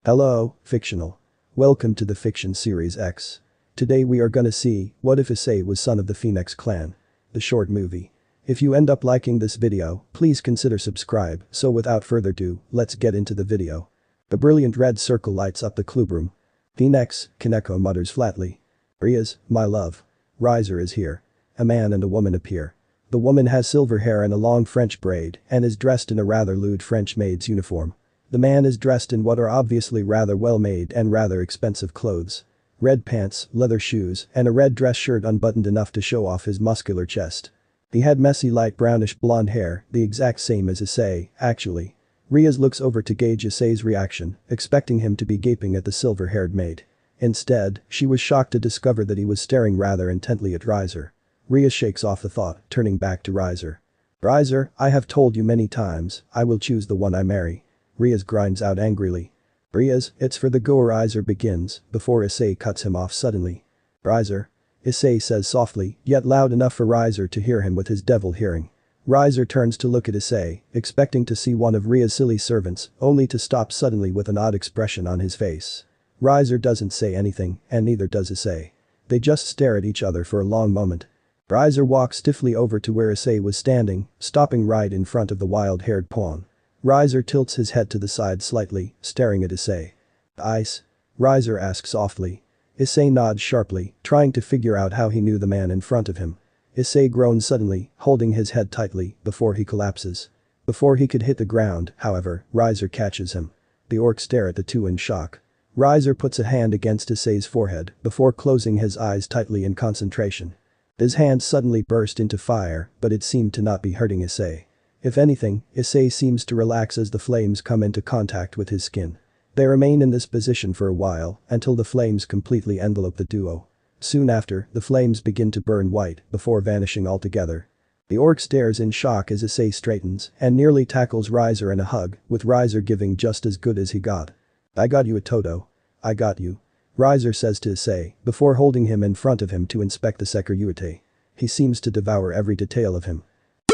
Hello, fictional. Welcome to the Fiction Series X. Today we are gonna see, what if Issei was son of the Phenex Clan? The short movie. If you end up liking this video, please consider subscribe, so without further ado, let's get into the video. A brilliant red circle lights up the clubroom. Phenex, Kaneko mutters flatly. Rias, my love. Riser is here. A man and a woman appear. The woman has silver hair and a long French braid and is dressed in a rather lewd French maid's uniform. The man is dressed in what are obviously rather well-made and rather expensive clothes. Red pants, leather shoes, and a red dress shirt unbuttoned enough to show off his muscular chest. He had messy light brownish blonde hair, the exact same as Issei, actually. Rias looks over to gauge Issei's reaction, expecting him to be gaping at the silver-haired maid. Instead, she was shocked to discover that he was staring rather intently at Riser. Rias shakes off the thought, turning back to Riser. Riser, I have told you many times, I will choose the one I marry. Rias grinds out angrily. Rias, it's for the go. Riser begins, before Issei cuts him off suddenly. Riser. Issei says softly, yet loud enough for Riser to hear him with his devil hearing. Riser turns to look at Issei, expecting to see one of Rias' silly servants, only to stop suddenly with an odd expression on his face. Riser doesn't say anything, and neither does Issei. They just stare at each other for a long moment. Riser walks stiffly over to where Issei was standing, stopping right in front of the wild-haired pawn. Riser tilts his head to the side slightly, staring at Issei. Ice? Riser asks softly. Issei nods sharply, trying to figure out how he knew the man in front of him. Issei groans suddenly, holding his head tightly, before he collapses. Before he could hit the ground, however, Riser catches him. The orcs stare at the two in shock. Riser puts a hand against Issei's forehead, before closing his eyes tightly in concentration. His hand suddenly burst into fire, but it seemed to not be hurting Issei. If anything, Issei seems to relax as the flames come into contact with his skin. They remain in this position for a while, until the flames completely envelope the duo. Soon after, the flames begin to burn white, before vanishing altogether. The orc stares in shock as Issei straightens, and nearly tackles Riser in a hug, with Riser giving just as good as he got. I got you, Toto. I got you. Riser says to Issei, before holding him in front of him to inspect the security. He seems to devour every detail of him.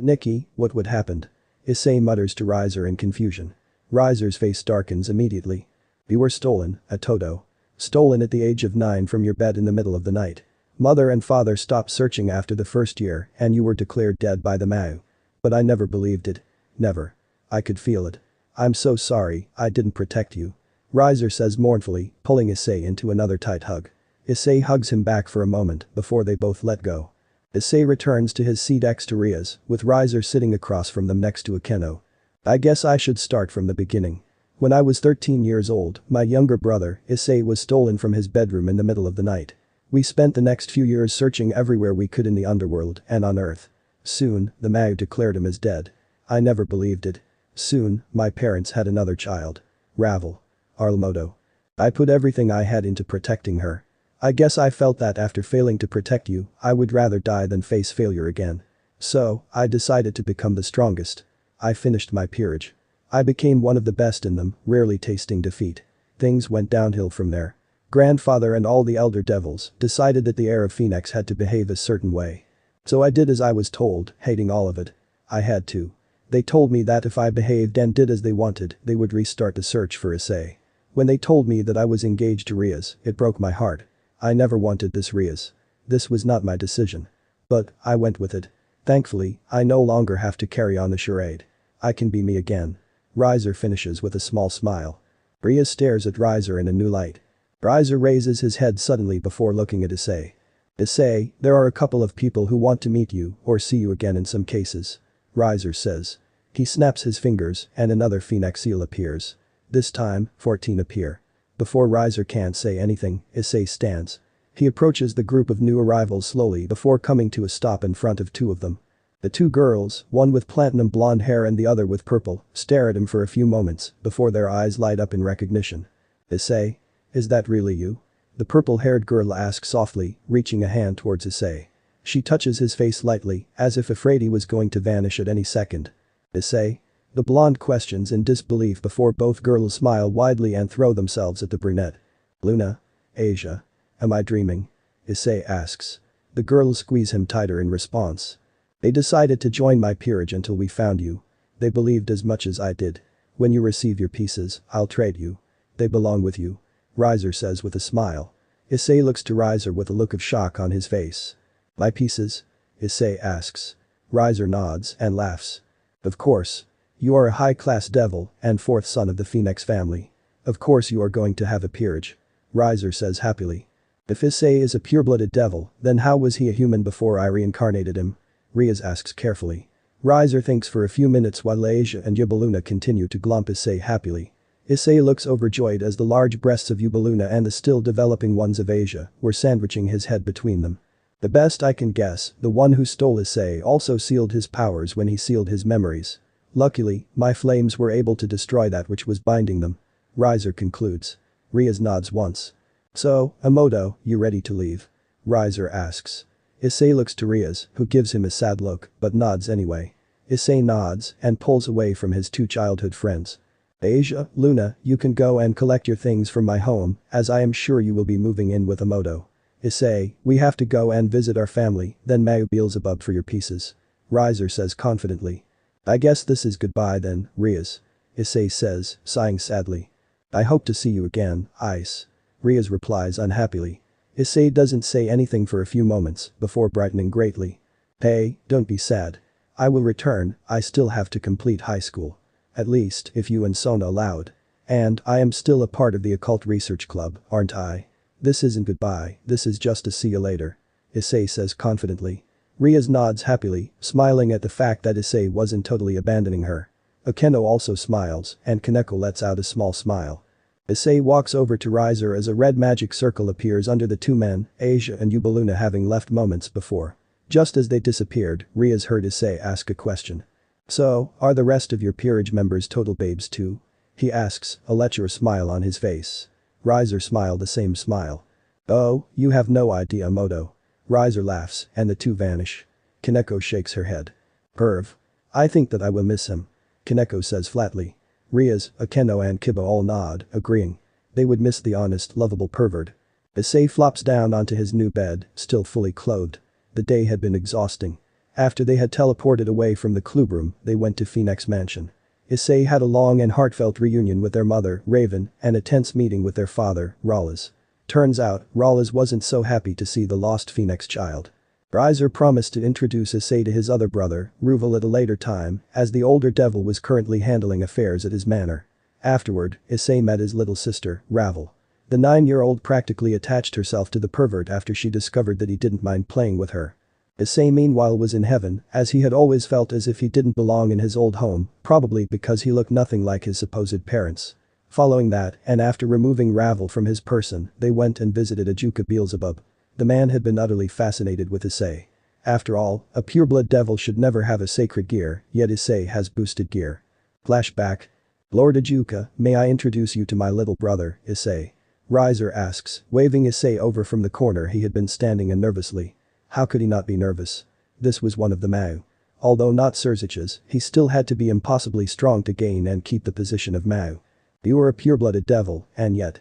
Nikki, what would happened? Issei mutters to Riser in confusion. Riser's face darkens immediately. You were stolen, Toto. Stolen at the age of 9 from your bed in the middle of the night. Mother and father stopped searching after the first year and you were declared dead by the Mau. But I never believed it. Never. I could feel it. I'm so sorry, I didn't protect you. Riser says mournfully, pulling Issei into another tight hug. Issei hugs him back for a moment before they both let go. Issei returns to his seat next to Rias, with Riser sitting across from them next to Akeno. I guess I should start from the beginning. When I was 13 years old, my younger brother, Issei, was stolen from his bedroom in the middle of the night. We spent the next few years searching everywhere we could in the underworld and on Earth. Soon, the Mau declared him as dead. I never believed it. Soon, my parents had another child. Ravel. Arlamoto. I put everything I had into protecting her. I guess I felt that after failing to protect you, I would rather die than face failure again. So, I decided to become the strongest. I finished my peerage. I became one of the best in them, rarely tasting defeat. Things went downhill from there. Grandfather and all the elder devils decided that the heir of Phenex had to behave a certain way. So I did as I was told, hating all of it. I had to. They told me that if I behaved and did as they wanted, they would restart the search for Issei. When they told me that I was engaged to Rias, it broke my heart. I never wanted this Rias. This was not my decision. But, I went with it. Thankfully, I no longer have to carry on the charade. I can be me again. Riser finishes with a small smile. Rias stares at Riser in a new light. Riser raises his head suddenly before looking at Issei. Issei, there are a couple of people who want to meet you or see you again in some cases. Riser says. He snaps his fingers and another Phenex seal appears. This time, 14 appear. Before Riser can't say anything, Issei stands. He approaches the group of new arrivals slowly before coming to a stop in front of two of them. The two girls, one with platinum blonde hair and the other with purple, stare at him for a few moments before their eyes light up in recognition. Issei? Is that really you? The purple-haired girl asks softly, reaching a hand towards Issei. She touches his face lightly, as if afraid he was going to vanish at any second. Issei? The blonde questions in disbelief before both girls smile widely and throw themselves at the brunette. Luna? Asia? Am I dreaming? Issei asks. The girls squeeze him tighter in response. They decided to join my peerage until we found you. They believed as much as I did. When you receive your pieces, I'll trade you. They belong with you. Riser says with a smile. Issei looks to Riser with a look of shock on his face. My pieces? Issei asks. Riser nods and laughs. Of course. You are a high-class devil and fourth son of the Phenex family. Of course you are going to have a peerage. Riser says happily. If Issei is a pure-blooded devil, then how was he a human before I reincarnated him? Rias asks carefully. Riser thinks for a few minutes while Ajuka and Yubaluna continue to glump Issei happily. Issei looks overjoyed as the large breasts of Yubaluna and the still developing ones of Ajuka were sandwiching his head between them. The best I can guess, the one who stole Issei also sealed his powers when he sealed his memories. Luckily, my flames were able to destroy that which was binding them. Riser concludes. Rias nods once. So, Amoto, you ready to leave? Riser asks. Issei looks to Rias, who gives him a sad look, but nods anyway. Issei nods and pulls away from his two childhood friends. Ajuka, Luna, you can go and collect your things from my home, as I am sure you will be moving in with Amoto. Issei, we have to go and visit our family, then Mau Beelzebub for your pieces. Riser says confidently. I guess this is goodbye then, Rias. Issei says, sighing sadly. I hope to see you again, Ice. Rias replies unhappily. Issei doesn't say anything for a few moments before brightening greatly. Hey, don't be sad. I will return, I still have to complete high school. At least, if you and Sona allowed. And I am still a part of the occult research club, aren't I? This isn't goodbye, this is just a see you later. Issei says confidently. Rias nods happily, smiling at the fact that Issei wasn't totally abandoning her. Akeno also smiles, and Kaneko lets out a small smile. Issei walks over to Riser as a red magic circle appears under the two men, Ajuka and Yubaluna having left moments before. Just as they disappeared, Rias heard Issei ask a question. So, are the rest of your peerage members total babes too? He asks, a lecherous smile on his face. Riser smiled the same smile. Oh, you have no idea, Moto. Riser laughs, and the two vanish. Kaneko shakes her head. Perv. I think that I will miss him. Kaneko says flatly. Rias, Akeno and Kiba all nod, agreeing. They would miss the honest, lovable pervert. Issei flops down onto his new bed, still fully clothed. The day had been exhausting. After they had teleported away from the club room, they went to Phenex Mansion. Issei had a long and heartfelt reunion with their mother, Raven, and a tense meeting with their father, Rias. Turns out, Rias wasn't so happy to see the lost Phenex child. Riser promised to introduce Issei to his other brother, Ruval at a later time, as the older devil was currently handling affairs at his manor. Afterward, Issei met his little sister, Ravel. The 9-year-old practically attached herself to the pervert after she discovered that he didn't mind playing with her. Issei meanwhile was in heaven, as he had always felt as if he didn't belong in his old home, probably because he looked nothing like his supposed parents. Following that, and after removing Ravel from his person, they went and visited Ajuka Beelzebub. The man had been utterly fascinated with Issei. After all, a pureblood devil should never have a sacred gear, yet Issei has boosted gear. Flashback. Lord Ajuka, may I introduce you to my little brother, Issei? Riser asks, waving Issei over from the corner he had been standing in nervously. How could he not be nervous? This was one of the Mau. Although not Surzich's, he still had to be impossibly strong to gain and keep the position of Mau. You are a pure-blooded devil, and yet.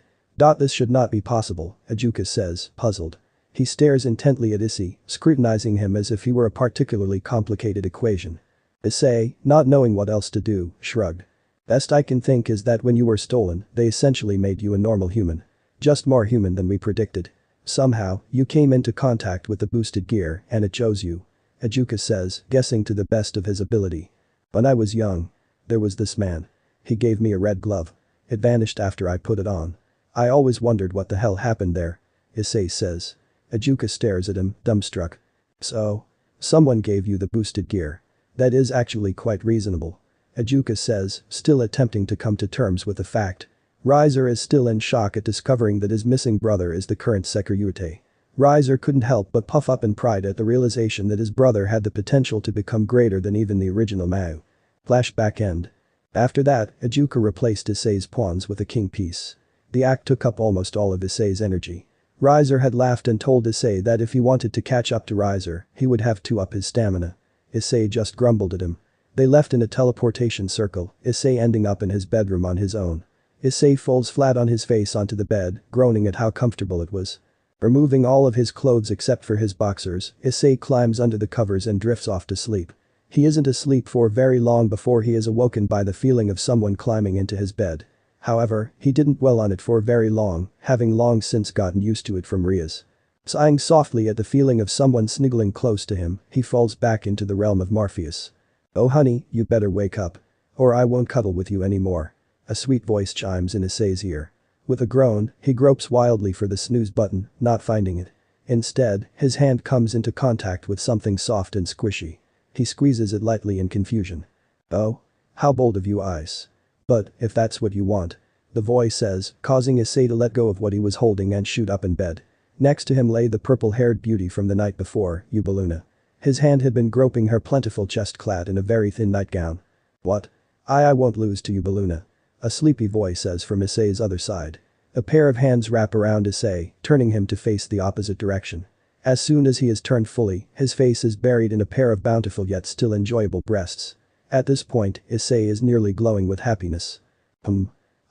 This should not be possible, Ajuka says, puzzled. He stares intently at Issei, scrutinizing him as if he were a particularly complicated equation. Issei, not knowing what else to do, shrugged. Best I can think is that when you were stolen, they essentially made you a normal human. Just more human than we predicted. Somehow, you came into contact with the boosted gear and it chose you. Ajuka says, guessing to the best of his ability. When I was young. There was this man. He gave me a red glove. It vanished after I put it on. I always wondered what the hell happened there. Issei says. Ajuka stares at him, dumbstruck. So? Someone gave you the boosted gear. That is actually quite reasonable. Ajuka says, still attempting to come to terms with the fact. Riser is still in shock at discovering that his missing brother is the current Securite. Riser couldn't help but puff up in pride at the realization that his brother had the potential to become greater than even the original Mau. Flashback end. After that, Ajuka replaced Issei's pawns with a king piece. The act took up almost all of Issei's energy. Riser had laughed and told Issei that if he wanted to catch up to Riser, he would have to up his stamina. Issei just grumbled at him. They left in a teleportation circle, Issei ending up in his bedroom on his own. Issei falls flat on his face onto the bed, groaning at how comfortable it was. Removing all of his clothes except for his boxers, Issei climbs under the covers and drifts off to sleep. He isn't asleep for very long before he is awoken by the feeling of someone climbing into his bed. However, he didn't dwell on it for very long, having long since gotten used to it from Rias. Sighing softly at the feeling of someone sniggling close to him, he falls back into the realm of Morpheus. "Oh honey, you better wake up. Or I won't cuddle with you anymore." A sweet voice chimes in Issei's ear. With a groan, he gropes wildly for the snooze button, not finding it. Instead, his hand comes into contact with something soft and squishy. He squeezes it lightly in confusion. "Oh? How bold of you, Ice. But, if that's what you want," the voice says, causing Issei to let go of what he was holding and shoot up in bed. Next to him lay the purple-haired beauty from the night before, Ubeluna. His hand had been groping her plentiful chest clad in a very thin nightgown. "What? I won't lose to Ubeluna," a sleepy voice says from Issei's other side. A pair of hands wrap around Issei, turning him to face the opposite direction. As soon as he is turned fully, his face is buried in a pair of bountiful yet still enjoyable breasts. At this point, Issei is nearly glowing with happiness.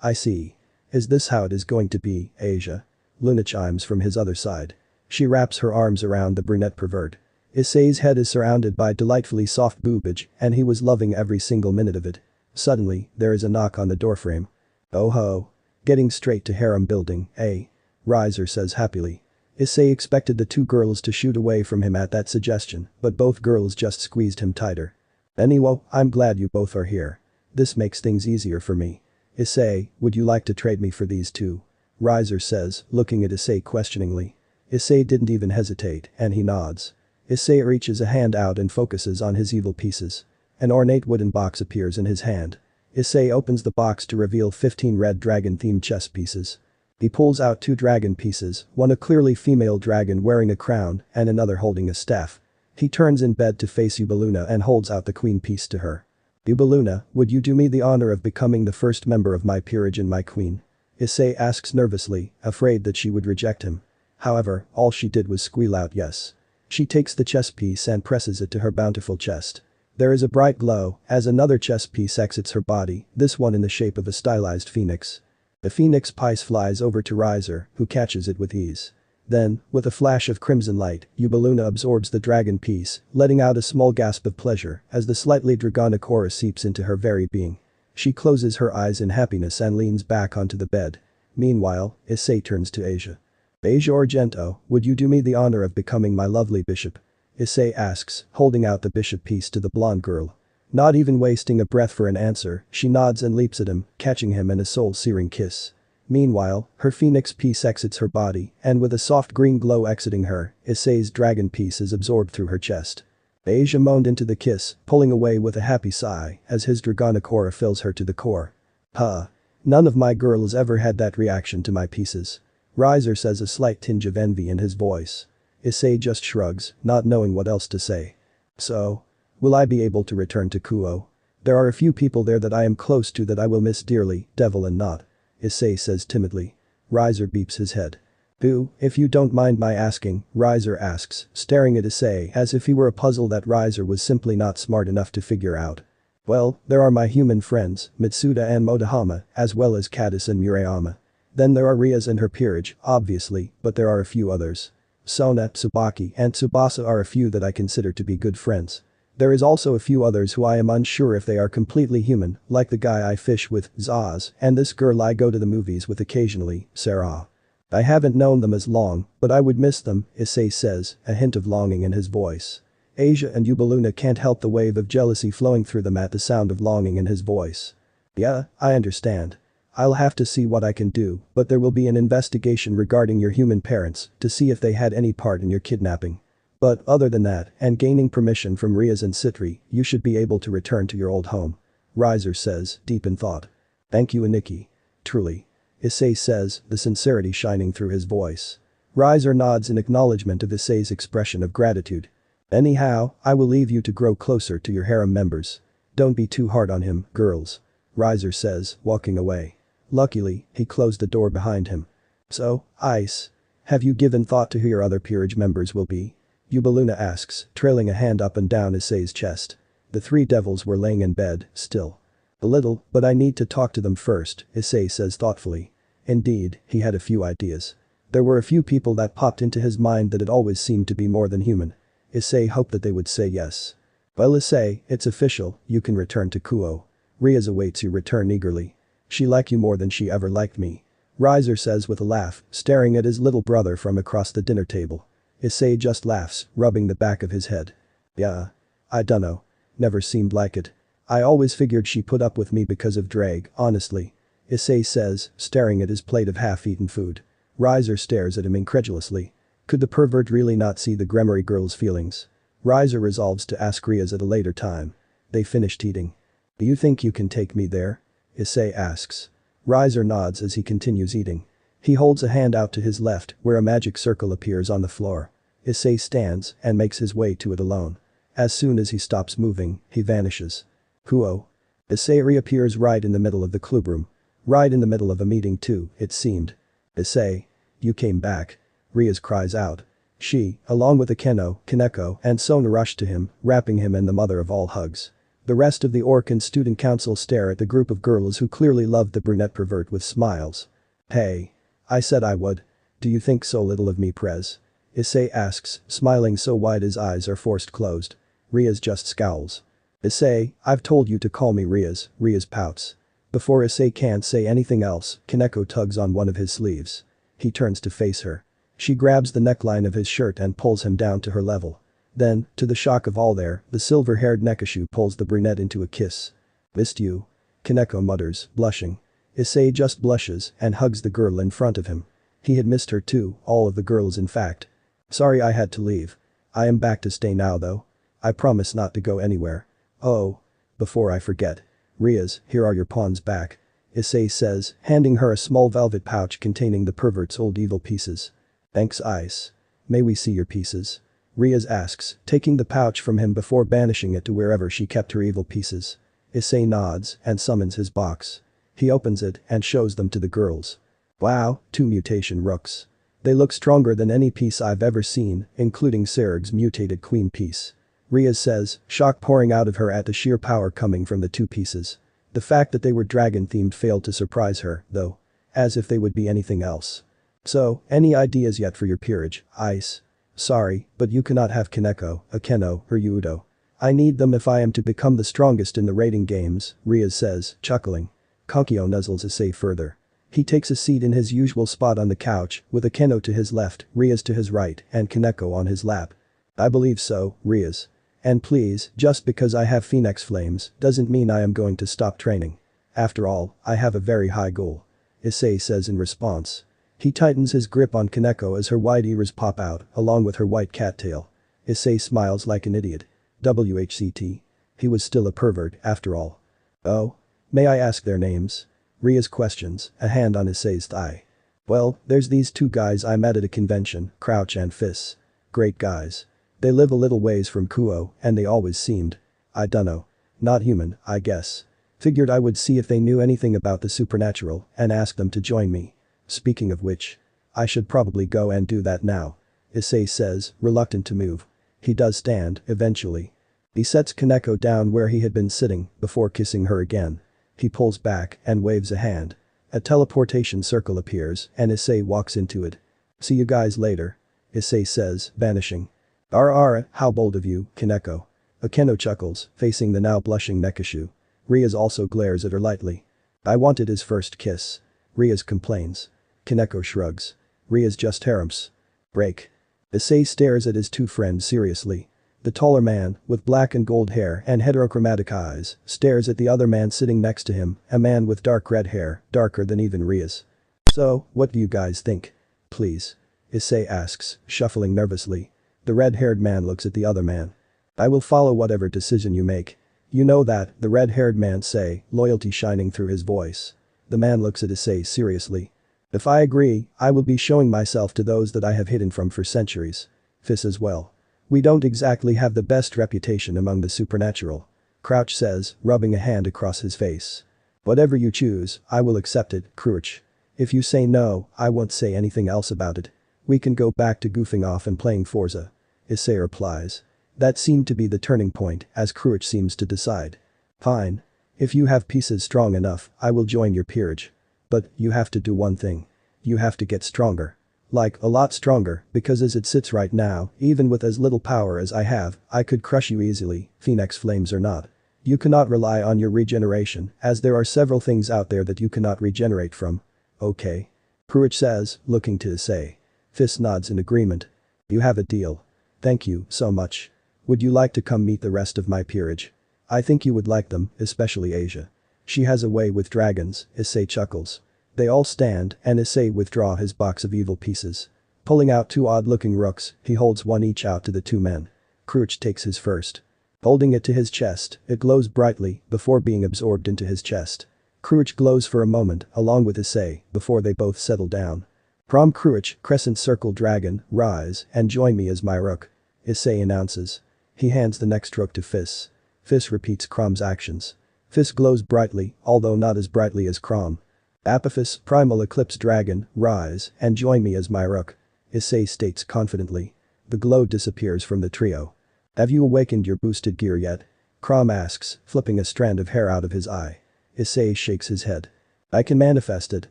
I see. Is this how it is going to be, Asia?" Luna chimes from his other side. She wraps her arms around the brunette pervert. Issei's head is surrounded by delightfully soft boobage, and he was loving every single minute of it. Suddenly, there is a knock on the doorframe. "Oh ho. Getting straight to Harem building, eh?" Riser says happily. Issei expected the two girls to shoot away from him at that suggestion, but both girls just squeezed him tighter. "Anyway, I'm glad you both are here. This makes things easier for me. Issei, would you like to trade me for these two?" Riser says, looking at Issei questioningly. Issei didn't even hesitate, and he nods. Issei reaches a hand out and focuses on his evil pieces. An ornate wooden box appears in his hand. Issei opens the box to reveal 15 red dragon-themed chess pieces. He pulls out 2 dragon pieces, one a clearly female dragon wearing a crown and another holding a staff. He turns in bed to face Ubeluna and holds out the queen piece to her. "Ubeluna, would you do me the honor of becoming the first member of my peerage and my queen?" Issei asks nervously, afraid that she would reject him. However, all she did was squeal out yes. She takes the chess piece and presses it to her bountiful chest. There is a bright glow as another chess piece exits her body, this one in the shape of a stylized phoenix. The phoenix piece flies over to Riser, who catches it with ease. Then, with a flash of crimson light, Ubeluna absorbs the dragon piece, letting out a small gasp of pleasure as the slightly dragonic aura seeps into her very being. She closes her eyes in happiness and leans back onto the bed. Meanwhile, Issei turns to Asia. "Asia Argento, would you do me the honor of becoming my lovely bishop?" Issei asks, holding out the bishop piece to the blonde girl. Not even wasting a breath for an answer, she nods and leaps at him, catching him in a soul-searing kiss. Meanwhile, her phoenix piece exits her body, and with a soft green glow exiting her, Issei's dragon piece is absorbed through her chest. Asia moaned into the kiss, pulling away with a happy sigh as his dragonic aura fills her to the core. "Huh. None of my girls ever had that reaction to my pieces." Riser says, a slight tinge of envy in his voice. Issei just shrugs, not knowing what else to say. "So? Will I be able to return to Kuoh? There are a few people there that I am close to that I will miss dearly, devil and not," Issei says timidly. Riser beeps his head. "Boo, if you don't mind my asking," Riser asks, staring at Issei as if he were a puzzle that Riser was simply not smart enough to figure out. "Well, there are my human friends, Mitsuda and Motohama, as well as Katis and Murayama. Then there are Rias and her peerage, obviously, but there are a few others. Sona, Tsubaki, and Tsubasa are a few that I consider to be good friends. There is also a few others who I am unsure if they are completely human, like the guy I fish with, Zaz, and this girl I go to the movies with occasionally, Sarah. I haven't known them as long, but I would miss them," Issei says, a hint of longing in his voice. Asia and Ubeluna can't help the wave of jealousy flowing through them at the sound of longing in his voice. "Yeah, I understand. I'll have to see what I can do, but there will be an investigation regarding your human parents to see if they had any part in your kidnapping. But other than that, and gaining permission from Rias and Citri, you should be able to return to your old home," Riser says, deep in thought. "Thank you, Aniki. Truly," Issei says, the sincerity shining through his voice. Riser nods in acknowledgement of Issei's expression of gratitude. "Anyhow, I will leave you to grow closer to your harem members. Don't be too hard on him, girls," Riser says, walking away. Luckily, he closed the door behind him. "So, Ice. Have you given thought to who your other peerage members will be?" Ubeluna asks, trailing a hand up and down Issei's chest. The 3 devils were laying in bed, still. "A little, but I need to talk to them first," Issei says thoughtfully. Indeed, he had a few ideas. There were a few people that popped into his mind that had always seemed to be more than human. Issei hoped that they would say yes. "Well, Issei, it's official, you can return to Kuoh. Rias awaits your return eagerly." She like you more than she ever liked me. Riser says with a laugh, staring at his little brother from across the dinner table. Issei just laughs, rubbing the back of his head. Yeah. I dunno. Never seemed like it. I always figured she put up with me because of Drag, honestly. Issei says, staring at his plate of half-eaten food. Riser stares at him incredulously. Could the pervert really not see the Gremory girl's feelings? Riser resolves to ask Rias at a later time. They finished eating. Do you think you can take me there? Issei asks. Riser nods as he continues eating. He holds a hand out to his left where a magic circle appears on the floor. Issei stands and makes his way to it alone. As soon as he stops moving, he vanishes. Kuoh. Issei reappears right in the middle of the clubroom. Right in the middle of a meeting too, it seemed. Issei. You came back. Rias cries out. She, along with Akeno, Kaneko, and Sona rush to him, wrapping him in the mother of all hugs. The rest of the Orcan student council stare at the group of girls who clearly loved the brunette pervert with smiles. Hey. I said I would. Do you think so little of me, Prez? Issei asks, smiling so wide his eyes are forced closed. Rias just scowls. Issei, I've told you to call me Rias, Rias pouts. Before Issei can't say anything else, Kaneko tugs on one of his sleeves. He turns to face her. She grabs the neckline of his shirt and pulls him down to her level. Then, to the shock of all there, the silver-haired Nekashu pulls the brunette into a kiss. Missed you. Kaneko mutters, blushing. Issei just blushes and hugs the girl in front of him. He had missed her too, all of the girls in fact. Sorry I had to leave. I am back to stay now though. I promise not to go anywhere. Oh. Before I forget. Rias, here are your pawns back. Issei says, handing her a small velvet pouch containing the pervert's old evil pieces. Thanks Ice. May we see your pieces? Rias asks, taking the pouch from him before banishing it to wherever she kept her evil pieces. Issei nods and summons his box. He opens it and shows them to the girls. Wow, 2 mutation rooks. They look stronger than any piece I've ever seen, including Serg's mutated queen piece. Rias says, shock pouring out of her at the sheer power coming from the 2 pieces. The fact that they were dragon-themed failed to surprise her, though. As if they would be anything else. So, any ideas yet for your peerage, Ice? Sorry, but you cannot have Kaneko, Akeno, or Yudo. I need them if I am to become the strongest in the rating games, Rias says, chuckling. Kankyo nuzzles Issei further. He takes a seat in his usual spot on the couch, with Akeno to his left, Rias to his right, and Kaneko on his lap. I believe so, Rias. And please, just because I have Phenex flames, doesn't mean I am going to stop training. After all, I have a very high goal. Issei says in response. He tightens his grip on Kaneko as her wide ears pop out, along with her white cattail. Issei smiles like an idiot. WHCT. He was still a pervert, after all. Oh? May I ask their names? Rias questions, a hand on Issei's thigh. Well, there's these 2 guys I met at a convention, Crouch and Fizz. Great guys. They live a little ways from Kuoh, and they always seemed. I dunno. Not human, I guess. Figured I would see if they knew anything about the supernatural, and ask them to join me. Speaking of which. I should probably go and do that now. Issei says, reluctant to move. He does stand, eventually. He sets Kaneko down where he had been sitting, before kissing her again. He pulls back and waves a hand. A teleportation circle appears, and Issei walks into it. See you guys later. Issei says, vanishing. Ara, how bold of you, Kaneko. Akeno chuckles, facing the now blushing Nekashu. Rias also glares at her lightly. I wanted his first kiss. Rias complains. Kaneko shrugs. Rias just harems. Break. Issei stares at his 2 friends seriously. The taller man, with black and gold hair and heterochromatic eyes, stares at the other man sitting next to him, a man with dark red hair, darker than even Rias. So, what do you guys think? Please. Issei asks, shuffling nervously. The red-haired man looks at the other man. I will follow whatever decision you make. You know that, the red-haired man say, loyalty shining through his voice. The man looks at Issei seriously. If I agree, I will be showing myself to those that I have hidden from for centuries. Fizz as well. We don't exactly have the best reputation among the supernatural. Crouch says, rubbing a hand across his face. Whatever you choose, I will accept it, Crouch. If you say no, I won't say anything else about it. We can go back to goofing off and playing Forza. Issei replies. That seemed to be the turning point, as Crouch seems to decide. Fine. If you have pieces strong enough, I will join your peerage. But, you have to do one thing. You have to get stronger. Like, a lot stronger, because as it sits right now, even with as little power as I have, I could crush you easily, Phenex flames or not. You cannot rely on your regeneration, as there are several things out there that you cannot regenerate from. Okay. Purage says, looking to Issei. Fist nods in agreement. You have a deal. Thank you so much. Would you like to come meet the rest of my peerage? I think you would like them, especially Asia. She has a way with dragons, Issei chuckles. They all stand and Issei withdraw his box of evil pieces. Pulling out two odd-looking rooks, he holds one each out to the two men. Purage takes his first. Holding it to his chest, it glows brightly before being absorbed into his chest. Purage glows for a moment along with Issei before they both settle down. Prom Purage, Crescent Circle Dragon, rise and join me as my rook. Issei announces. He hands the next rook to Fis. Fis repeats Crom's actions. Fis glows brightly, although not as brightly as Crom. Apophis, Primal Eclipse Dragon, rise and join me as my rook. Issei states confidently. The glow disappears from the trio. Have you awakened your boosted gear yet? Crom asks, flipping a strand of hair out of his eye. Issei shakes his head. I can manifest it,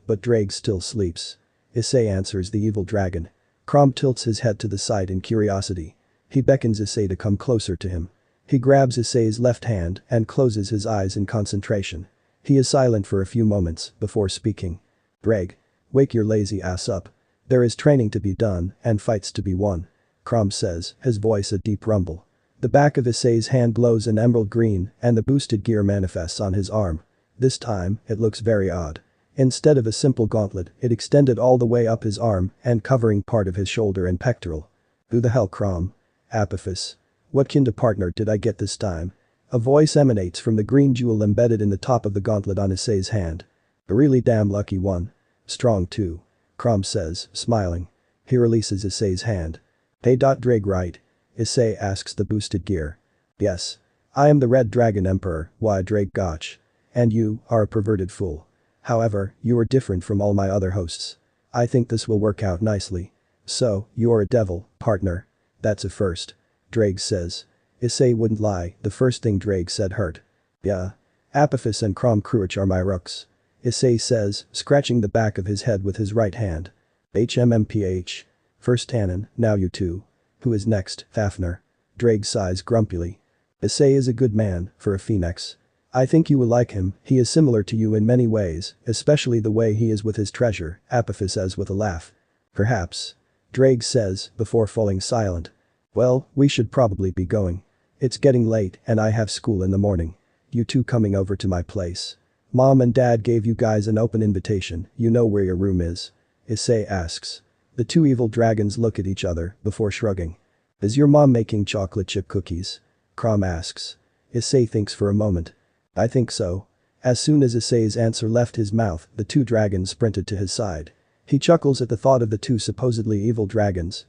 but Drake still sleeps. Issei answers the evil dragon. Crom tilts his head to the side in curiosity. He beckons Issei to come closer to him. He grabs Issei's left hand and closes his eyes in concentration. He is silent for a few moments before speaking. Drake. Wake your lazy ass up. There is training to be done and fights to be won. Crom says, his voice a deep rumble. The back of Issei's hand glows an emerald green and the boosted gear manifests on his arm. This time, it looks very odd. Instead of a simple gauntlet, it extended all the way up his arm and covering part of his shoulder and pectoral. Who the hell Crom? Apophis. What kind of partner did I get this time? A voice emanates from the green jewel embedded in the top of the gauntlet on Issei's hand. A really damn lucky one. Strong too. Crom says, smiling. He releases Issei's hand. Hey. Drake right? Issei asks the boosted gear. Yes. I am the Red Dragon Emperor, why Drake Gotch. And you are a perverted fool. However, you are different from all my other hosts. I think this will work out nicely. So, you are a devil, partner. That's a first. Drake says. Issei wouldn't lie, the first thing Drake said hurt. Yeah. Apophis and Crom Cruach are my rooks. Issei says, scratching the back of his head with his right hand. HMMPH. First Tannen, now you two. Who is next, Fafnir? Drake sighs grumpily. Issei is a good man, for a Phenex. I think you will like him, he is similar to you in many ways, especially the way he is with his treasure, Apophis says with a laugh. Perhaps. Drake says, before falling silent. Well, we should probably be going. It's getting late and I have school in the morning. You two coming over to my place. Mom and Dad gave you guys an open invitation, you know where your room is. Issei asks. The two evil dragons look at each other before shrugging. Is your mom making chocolate chip cookies? Crom asks. Issei thinks for a moment. I think so. As soon as Issei's answer left his mouth, the two dragons sprinted to his side. He chuckles at the thought of the two supposedly evil dragons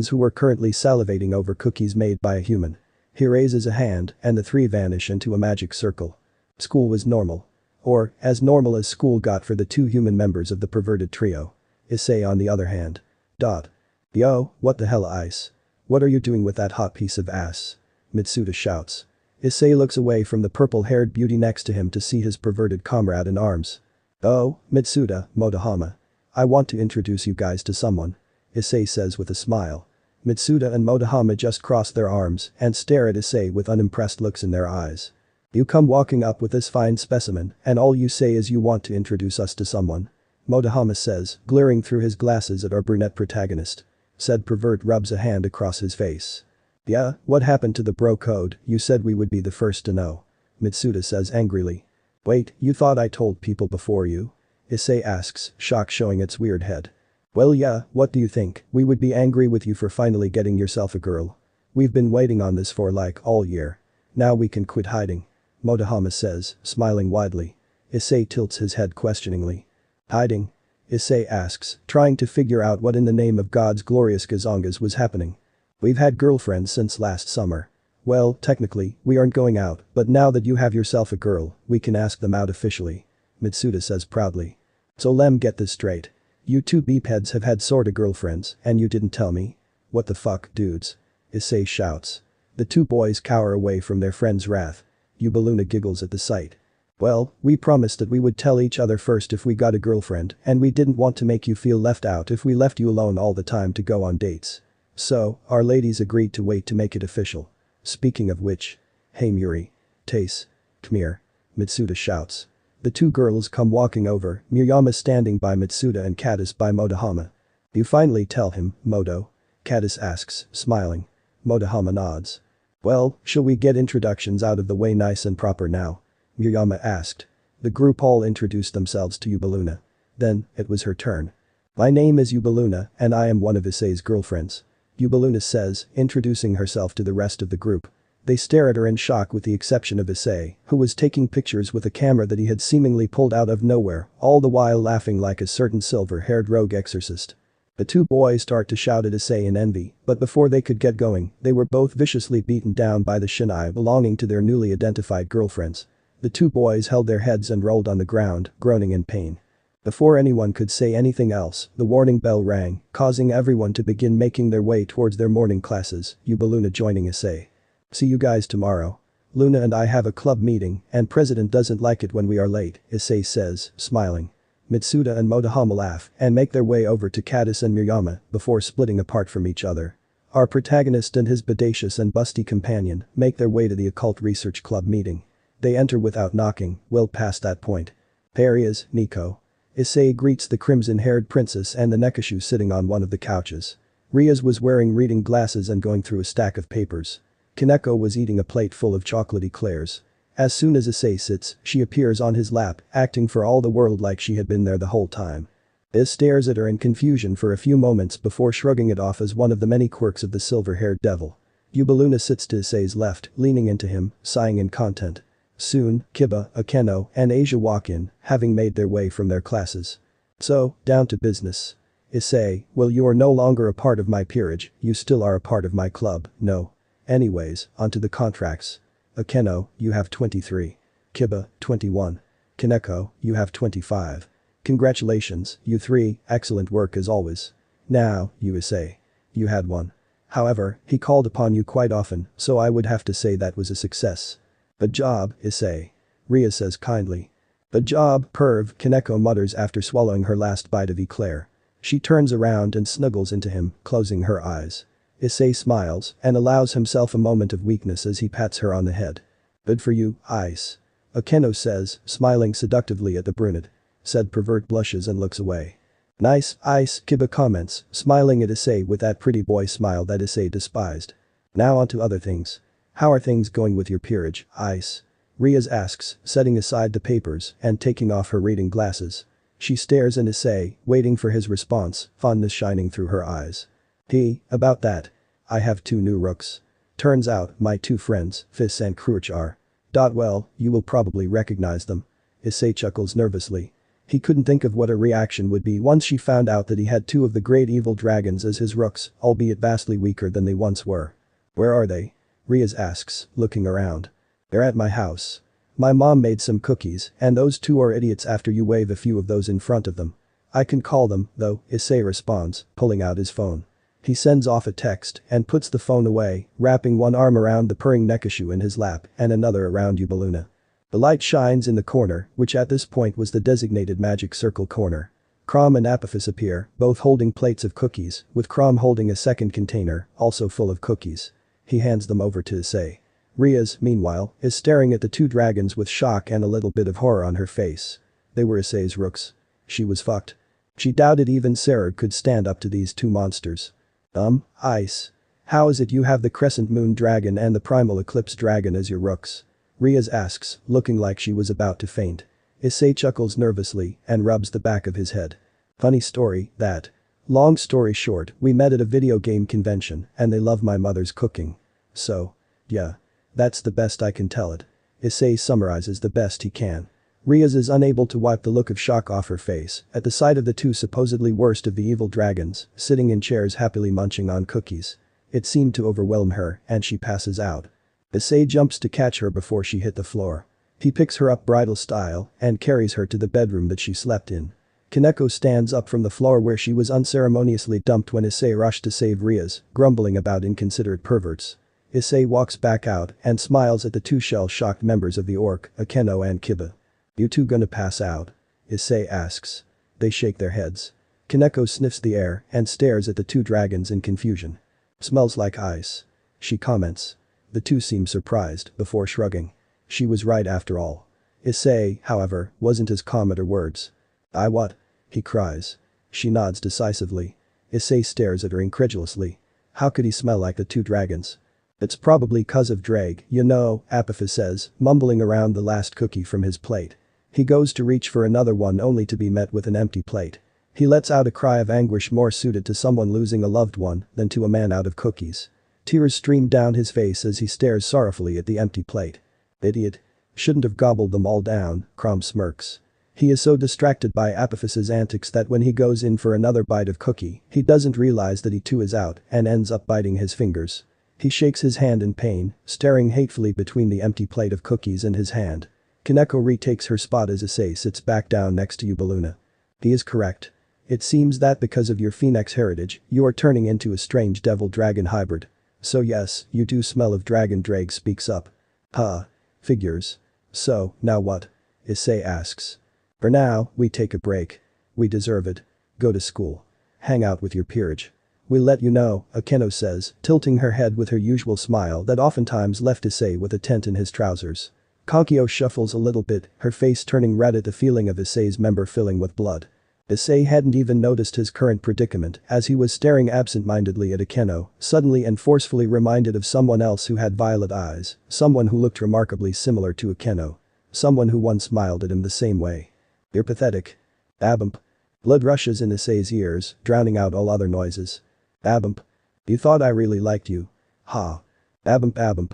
who were currently salivating over cookies made by a human. He raises a hand and the three vanish into a magic circle. School was normal. Or, as normal as school got for the two human members of the perverted trio. Issei on the other hand. Yo, what the hell Ice? What are you doing with that hot piece of ass? Mitsuda shouts. Issei looks away from the purple-haired beauty next to him to see his perverted comrade in arms. Oh, Mitsuda, Motohama. I want to introduce you guys to someone. Issei says with a smile. Mitsuda and Motohama just cross their arms and stare at Issei with unimpressed looks in their eyes. You come walking up with this fine specimen and all you say is you want to introduce us to someone. Motohama says, glaring through his glasses at our brunette protagonist. Said pervert rubs a hand across his face. Yeah, what happened to the bro code, you said we would be the first to know. Mitsuda says angrily. Wait, you thought I told people before you? Issei asks, shock showing its weird head. Well yeah, what do you think, we would be angry with you for finally getting yourself a girl. We've been waiting on this for like all year. Now we can quit hiding. Motohama says, smiling widely. Issei tilts his head questioningly. Hiding? Issei asks, trying to figure out what in the name of God's glorious gazongas was happening. We've had girlfriends since last summer. Well, technically, we aren't going out, but now that you have yourself a girl, we can ask them out officially. Mitsuda says proudly. So lem get this straight. You two beepheads have had sorta girlfriends, and you didn't tell me? What the fuck, dudes? Issei shouts. The two boys cower away from their friend's wrath. Yubaluna giggles at the sight. Well, we promised that we would tell each other first if we got a girlfriend and we didn't want to make you feel left out if we left you alone all the time to go on dates. So, our ladies agreed to wait to make it official. Speaking of which. Hey Muri. Tace. Come here. Mitsuda shouts. The two girls come walking over, Miyama standing by Mitsuda and Catus by Motohama. You finally tell him, Moto? Catus asks, smiling. Motohama nods. Well, shall we get introductions out of the way nice and proper now? Miyama asked. The group all introduced themselves to Yubaluna. Then, it was her turn. My name is Yubaluna, and I am one of Issei's girlfriends. Yubaluna says, introducing herself to the rest of the group. They stare at her in shock with the exception of Issei, who was taking pictures with a camera that he had seemingly pulled out of nowhere, all the while laughing like a certain silver-haired rogue exorcist. The two boys start to shout at Issei in envy, but before they could get going, they were both viciously beaten down by the shinai belonging to their newly identified girlfriends. The two boys held their heads and rolled on the ground, groaning in pain. Before anyone could say anything else, the warning bell rang, causing everyone to begin making their way towards their morning classes, Yubaluna joining Issei. See you guys tomorrow. Luna and I have a club meeting, and President doesn't like it when we are late, Issei says, smiling. Mitsuda and Motohama laugh and make their way over to Catus and Miyama before splitting apart from each other. Our protagonist and his bodacious and busty companion make their way to the Occult Research Club meeting. They enter without knocking, well past that point. There he is, Nico. Issei greets the crimson-haired princess and the Nekashu sitting on one of the couches. Rias was wearing reading glasses and going through a stack of papers. Kaneko was eating a plate full of chocolate eclairs. As soon as Issei sits, she appears on his lap, acting for all the world like she had been there the whole time. Is stares at her in confusion for a few moments before shrugging it off as one of the many quirks of the silver-haired devil. Yubaluna sits to Issei's left, leaning into him, sighing in content. Soon, Kiba, Akeno, and Asia walk in, having made their way from their classes. So, down to business. Issei, well, you are no longer a part of my peerage, you still are a part of my club, no. Anyways, onto the contracts. Akeno, you have 23. Kiba, 21. Kaneko, you have 25. Congratulations, you three, excellent work as always. Now, you Issei. You had one. However, he called upon you quite often, so I would have to say that was a success. Good job, Issei. Rias says kindly. Good job, perv, Kaneko mutters after swallowing her last bite of eclair. She turns around and snuggles into him, closing her eyes. Issei smiles and allows himself a moment of weakness as he pats her on the head. Good for you, Ice. Akeno says, smiling seductively at the brunette. Said pervert blushes and looks away. Nice, Ice, Kiba comments, smiling at Issei with that pretty boy smile that Issei despised. Now on to other things. How are things going with your peerage, Ice? Rias asks, setting aside the papers and taking off her reading glasses. She stares at Issei, waiting for his response, fondness shining through her eyes. About that. I have 2 new rooks. Turns out, my 2 friends, Fis and Kuoh are. Well, you will probably recognize them. Issei chuckles nervously. He couldn't think of what her reaction would be once she found out that he had 2 of the great evil dragons as his rooks, albeit vastly weaker than they once were. Where are they? Rias asks, looking around. They're at my house. My mom made some cookies, and those 2 are idiots after you wave a few of those in front of them. I can call them, though, Issei responds, pulling out his phone. He sends off a text and puts the phone away, wrapping one arm around the purring Nekashu in his lap and another around Yubaluna. The light shines in the corner, which at this point was the designated magic circle corner. Crom and Apophis appear, both holding plates of cookies, with Crom holding a second container, also full of cookies. He hands them over to Issei. Rias, meanwhile, is staring at the 2 dragons with shock and a little bit of horror on her face. They were Issei's rooks. She was fucked. She doubted even Sarah could stand up to these 2 monsters. Ice. How is it you have the Crescent Moon Dragon and the Primal Eclipse Dragon as your rooks? Rias asks, looking like she was about to faint. Issei chuckles nervously and rubs the back of his head. Funny story, that. Long story short, we met at a video game convention and they love my mother's cooking. So. Yeah. That's the best I can tell it. Issei summarizes the best he can. Rias is unable to wipe the look of shock off her face at the sight of the 2 supposedly worst of the evil dragons sitting in chairs happily munching on cookies. It seemed to overwhelm her and she passes out. Issei jumps to catch her before she hit the floor. He picks her up bridal style and carries her to the bedroom that she slept in. Kaneko stands up from the floor where she was unceremoniously dumped when Issei rushed to save Rias, grumbling about inconsiderate perverts. Issei walks back out and smiles at the 2 shell-shocked members of the orc, Akeno and Kiba. You 2 gonna pass out? Issei asks. They shake their heads. Kaneko sniffs the air and stares at the 2 dragons in confusion. Smells like ice. She comments. The 2 seem surprised before shrugging. She was right after all. Issei, however, wasn't as calm at her words. "I what?" he cries. She nods decisively. Issei stares at her incredulously. How could he smell like the two dragons? "It's probably 'cause of Drag, you know," Apophis says, mumbling around the last cookie from his plate. He goes to reach for another one only to be met with an empty plate. He lets out a cry of anguish more suited to someone losing a loved one than to a man out of cookies. Tears stream down his face as he stares sorrowfully at the empty plate. "Idiot. Shouldn't have gobbled them all down," Crom smirks. He is so distracted by Apophis's antics that when he goes in for another bite of cookie, he doesn't realize that he too is out and ends up biting his fingers. He shakes his hand in pain, staring hatefully between the empty plate of cookies and his hand. Kaneko retakes her spot as Issei sits back down next to Yubaluna. He is correct. It seems that because of your Phenex heritage, you are turning into a strange devil-dragon hybrid. So yes, you do smell of dragon. Drake speaks up. Figures. So, now what? Issei asks. For now, we take a break. We deserve it. Go to school. Hang out with your peerage. We'll let you know, Akeno says, tilting her head with her usual smile that oftentimes left Issei with a tent in his trousers. Kankyo shuffles a little bit, her face turning red at the feeling of Issei's member filling with blood. Issei hadn't even noticed his current predicament as he was staring absent-mindedly at Akeno, suddenly and forcefully reminded of someone else who had violet eyes, someone who looked remarkably similar to Akeno. Someone who once smiled at him the same way. You're pathetic. Abump. Blood rushes in Issei's ears, drowning out all other noises. Abump. You thought I really liked you. Ha. Abump.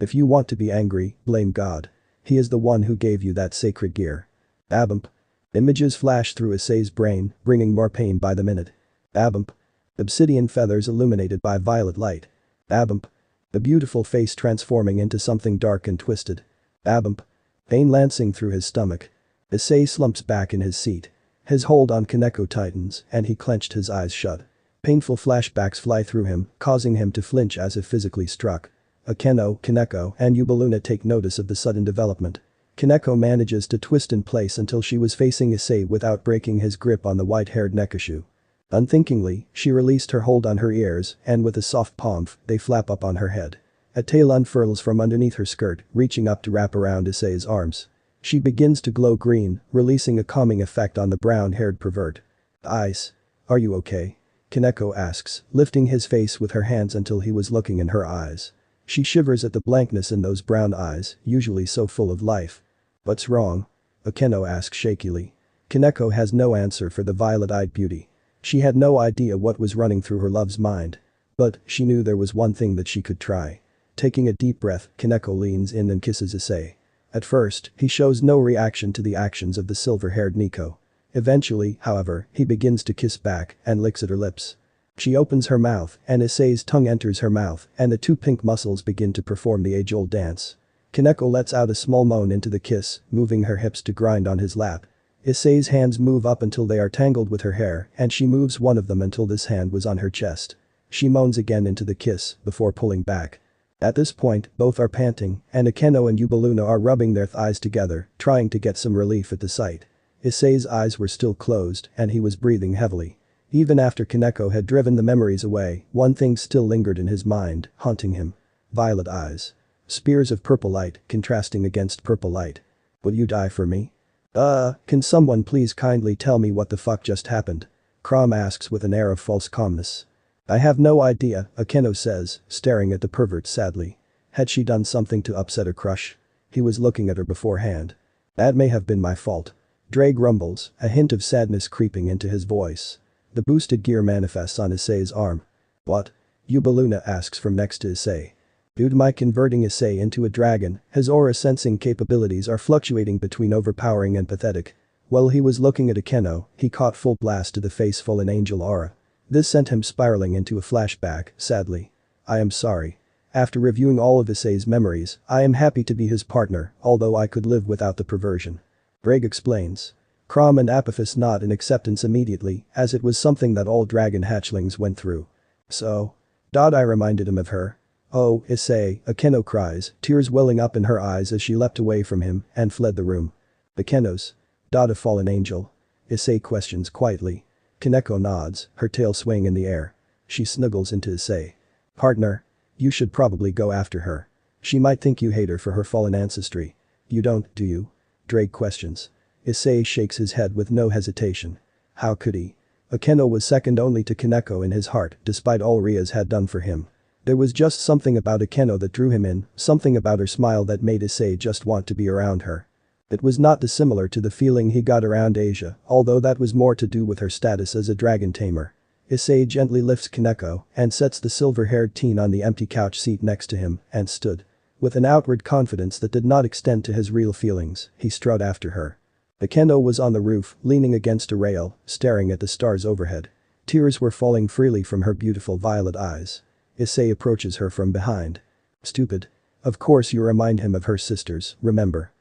If you want to be angry, blame God. He is the one who gave you that sacred gear. Abump. Images flash through Issei's brain, bringing more pain by the minute. Abump. Obsidian feathers illuminated by violet light. Abump. The beautiful face transforming into something dark and twisted. Abump. Pain lancing through his stomach. Issei slumps back in his seat. His hold on Kaneko tightens, and he clenched his eyes shut. Painful flashbacks fly through him, causing him to flinch as if physically struck. Akeno, Kaneko, and Yubaluna take notice of the sudden development. Kaneko manages to twist in place until she was facing Issei without breaking his grip on the white-haired Nekashu. Unthinkingly, she released her hold on her ears, and with a soft pomp, they flap up on her head. A tail unfurls from underneath her skirt, reaching up to wrap around Issei's arms. She begins to glow green, releasing a calming effect on the brown-haired pervert. Ice. Are you okay? Kaneko asks, lifting his face with her hands until he was looking in her eyes. She shivers at the blankness in those brown eyes, usually so full of life. What's wrong? Akeno asks shakily. Kaneko has no answer for the violet-eyed beauty. She had no idea what was running through her love's mind. But she knew there was one thing that she could try. Taking a deep breath, Kaneko leans in and kisses Issei. At first, he shows no reaction to the actions of the silver-haired Nico. Eventually, however, he begins to kiss back and licks at her lips. She opens her mouth and Issei's tongue enters her mouth and the two pink muscles begin to perform the age-old dance. Kaneko lets out a small moan into the kiss, moving her hips to grind on his lap. Issei's hands move up until they are tangled with her hair and she moves one of them until this hand was on her chest. She moans again into the kiss before pulling back. At this point, both are panting and Akeno and Yubaluna are rubbing their thighs together, trying to get some relief at the sight. Issei's eyes were still closed and he was breathing heavily. Even after Kaneko had driven the memories away, one thing still lingered in his mind, haunting him. Violet eyes. Spears of purple light, contrasting against purple light. Will you die for me? Can someone please kindly tell me what the fuck just happened? Crom asks with an air of false calmness. I have no idea, Akeno says, staring at the pervert sadly. Had she done something to upset her crush? He was looking at her beforehand. That may have been my fault. Dre grumbles, a hint of sadness creeping into his voice. The boosted gear manifests on Issei's arm. What? Yubaluna asks from next to Issei. Due to my converting Issei into a dragon, his aura sensing capabilities are fluctuating between overpowering and pathetic. While he was looking at Akeno, he caught full blast to the face full in angel aura. This sent him spiraling into a flashback, sadly. I am sorry. After reviewing all of Issei's memories, I am happy to be his partner, although I could live without the perversion. Greg explains. Crom and Apophis nod in acceptance immediately, as it was something that all dragon hatchlings went through. So? I reminded him of her. Oh, Issei, Akeno cries, tears welling up in her eyes as she leapt away from him and fled the room. Akeno's. A fallen angel? Issei questions quietly. Kaneko nods, her tail swaying in the air. She snuggles into Issei. Partner. You should probably go after her. She might think you hate her for her fallen ancestry. You don't, do you? Drake questions. Issei shakes his head with no hesitation. How could he? Akeno was second only to Kaneko in his heart despite all Rias had done for him. There was just something about Akeno that drew him in, something about her smile that made Issei just want to be around her. It was not dissimilar to the feeling he got around Asia, although that was more to do with her status as a dragon tamer. Issei gently lifts Kaneko and sets the silver-haired teen on the empty couch seat next to him and stood. With an outward confidence that did not extend to his real feelings, he strode after her. Akeno was on the roof, leaning against a rail, staring at the stars overhead. Tears were falling freely from her beautiful violet eyes. Issei approaches her from behind. Stupid. Of course you remind him of her sisters, remember?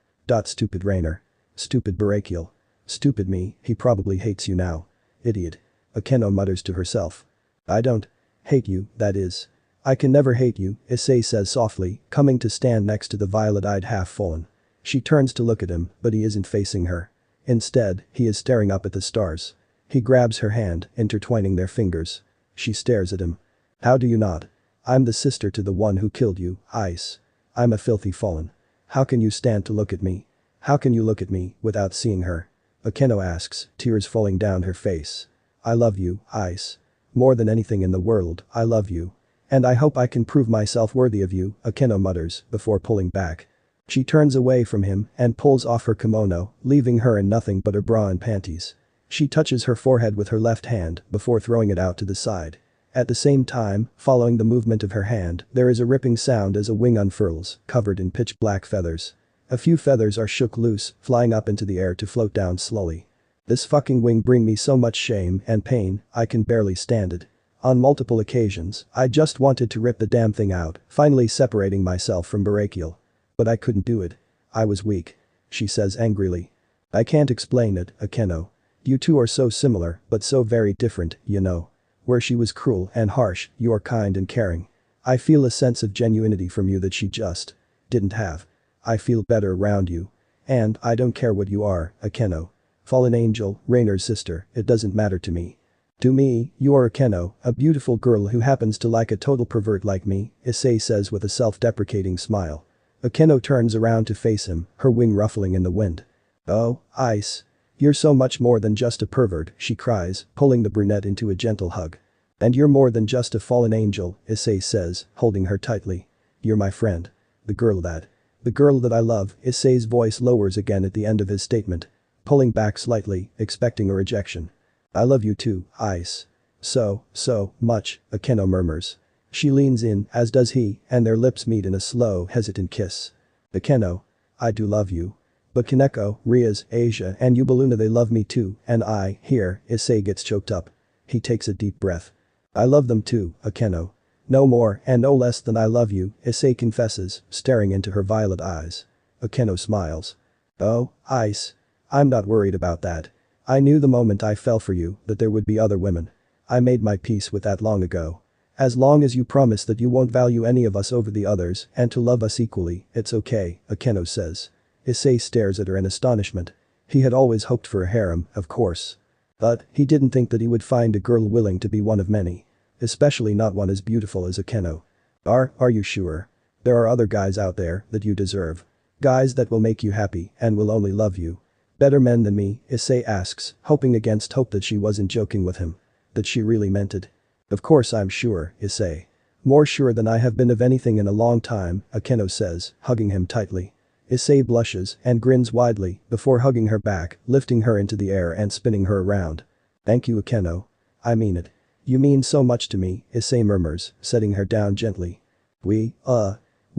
Stupid Rainer. Stupid Barakiel. Stupid me, he probably hates you now. Idiot. Akeno mutters to herself. I don't hate you, that is. I can never hate you, Issei says softly, coming to stand next to the violet-eyed half-fallen. She turns to look at him, but he isn't facing her. Instead, he is staring up at the stars. He grabs her hand, intertwining their fingers. She stares at him. How do you not? I'm the sister to the one who killed you, Ice. I'm a filthy fallen. How can you stand to look at me? How can you look at me without seeing her? Akeno asks, tears falling down her face. I love you, Ice. More than anything in the world, I love you. And I hope I can prove myself worthy of you, Akeno mutters, before pulling back. She turns away from him and pulls off her kimono, leaving her in nothing but her bra and panties. She touches her forehead with her left hand before throwing it out to the side. At the same time, following the movement of her hand, there is a ripping sound as a wing unfurls, covered in pitch black feathers. A few feathers are shook loose, flying up into the air to float down slowly. This fucking wing bring me so much shame and pain, I can barely stand it. On multiple occasions, I just wanted to rip the damn thing out, finally separating myself from Barakiel. But I couldn't do it. I was weak. She says angrily. I can't explain it, Akeno. You two are so similar, but so very different, you know. Where she was cruel and harsh, you are kind and caring. I feel a sense of genuinity from you that she just didn't have. I feel better around you. And I don't care what you are, Akeno. Fallen angel, Rainer's sister, it doesn't matter to me. To me, you are Akeno, a beautiful girl who happens to like a total pervert like me, Issei says with a self-deprecating smile. Akeno turns around to face him, her wing ruffling in the wind. Oh, Ice. You're so much more than just a pervert, she cries, pulling the brunette into a gentle hug. And you're more than just a fallen angel, Issei says, holding her tightly. You're my friend. The girl that I love, Issei's voice lowers again at the end of his statement. Pulling back slightly, expecting a rejection. I love you too, Ice. So much, Akeno murmurs. She leans in, as does he, and their lips meet in a slow, hesitant kiss. Akeno. I do love you. But Kaneko, Rias, Asia and Yubaluna they love me too, and I, here, Issei gets choked up. He takes a deep breath. I love them too, Akeno. No more and no less than I love you, Issei confesses, staring into her violet eyes. Akeno smiles. Oh, Ice. I'm not worried about that. I knew the moment I fell for you that there would be other women. I made my peace with that long ago. As long as you promise that you won't value any of us over the others and to love us equally, it's okay, Akeno says. Issei stares at her in astonishment. He had always hoped for a harem, of course. But he didn't think that he would find a girl willing to be one of many. Especially not one as beautiful as Akeno. Are you sure? There are other guys out there that you deserve. Guys that will make you happy and will only love you. Better men than me, Issei asks, hoping against hope that she wasn't joking with him. That she really meant it. Of course I'm sure, Issei. More sure than I have been of anything in a long time, Akeno says, hugging him tightly. Issei blushes and grins widely before hugging her back, lifting her into the air and spinning her around. Thank you, Akeno. I mean it. You mean so much to me, Issei murmurs, setting her down gently. We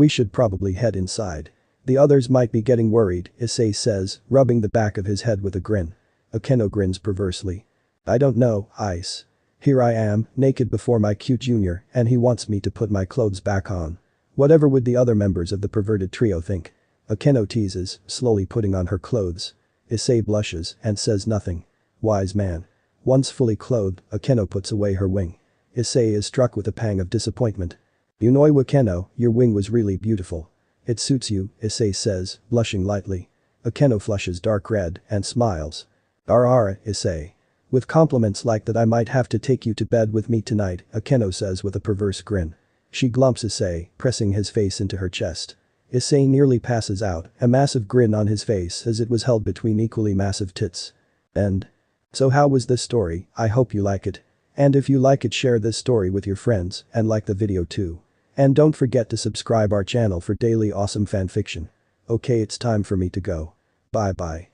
should probably head inside. The others might be getting worried, Issei says, rubbing the back of his head with a grin. Akeno grins perversely. I don't know, Ice. Here I am, naked before my cute junior, and he wants me to put my clothes back on. Whatever would the other members of the perverted trio think? Akeno teases, slowly putting on her clothes. Issei blushes and says nothing. Wise man. Once fully clothed, Akeno puts away her wing. Issei is struck with a pang of disappointment. You know, Akeno, your wing was really beautiful. It suits you, Issei says, blushing lightly. Akeno flushes dark red and smiles. Issei. With compliments like that I might have to take you to bed with me tonight, Akeno says with a perverse grin. She glumps Issei, pressing his face into her chest. Issei nearly passes out, a massive grin on his face as it was held between equally massive tits. End. So how was this story? I hope you like it. And if you like it, share this story with your friends and like the video too. And don't forget to subscribe our channel for daily awesome fanfiction. Okay, it's time for me to go. Bye bye.